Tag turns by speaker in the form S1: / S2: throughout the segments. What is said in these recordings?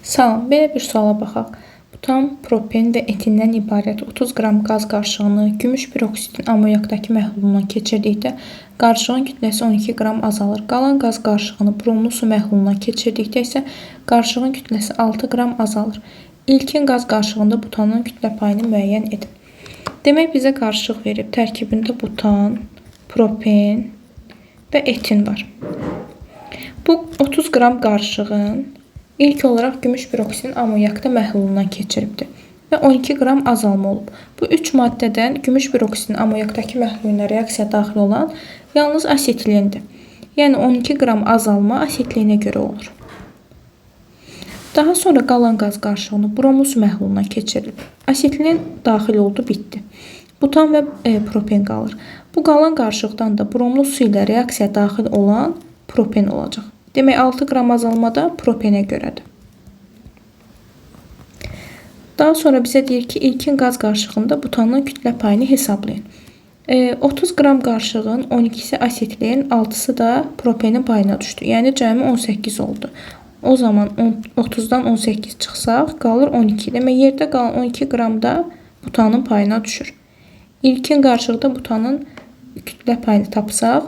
S1: Salam, belə bir suala baxaq. Butan, propen və etindən ibarət 30 qram qaz qarışığını gümüş peroksidin amoyakdakı məhlulundan keçirdikdə qarışığın kütləsi 12 qram azalır. Qalan qaz qarışığını bromlu su məhlulundan keçirdikdə isə qarışığın kütləsi 6 qram azalır. İlkin qaz qarışığında butanın kütlə payını müəyyən edin. Demək, bizə qarışıq verib. Tərkibində butan, propen və etin var. Bu 30 qram qarışığın İlk olaraq gümüş peroksidin amoyakda məhlulundan keçiribdir və 12 qram azalma olub. Bu 3 maddədən gümüş peroksidin amoyakdakı məhluluna reaksiya daxil olan yalnız asetillendir. Yəni 12 qram azalma asetillenə görə olur. Daha sonra qalan qaz qarışığını bromlu su məhlulundan keçirilib. Asetillen daxil oldu, bitdi. Butan və propen qalır. Bu qalan qarışıqdan da bromlu su ilə reaksiya daxil olan propen olacaq. Demək, 6 qram azalmada propenə görədir. Daha sonra bizə deyir ki, ilkin qaz qarışığında butanın kütlə payını hesablayın. 30 qram qarışığın 12'si asetillen, 6'sı da propenin payına düşdü. Yəni, cəmi 18 oldu. O zaman 30'dan 18 çıxsaq, qalır 12. Demək, yerdə qalan 12 qram da butanın payına düşür. İlkin qarışıqda butanın kütlə payını tapsaq,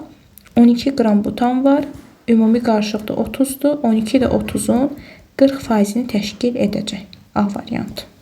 S1: 12 qram butan var. Ümumi qarışıqda 30'dur. 12 də 30'un 40%'ni təşkil edəcək. A variantı.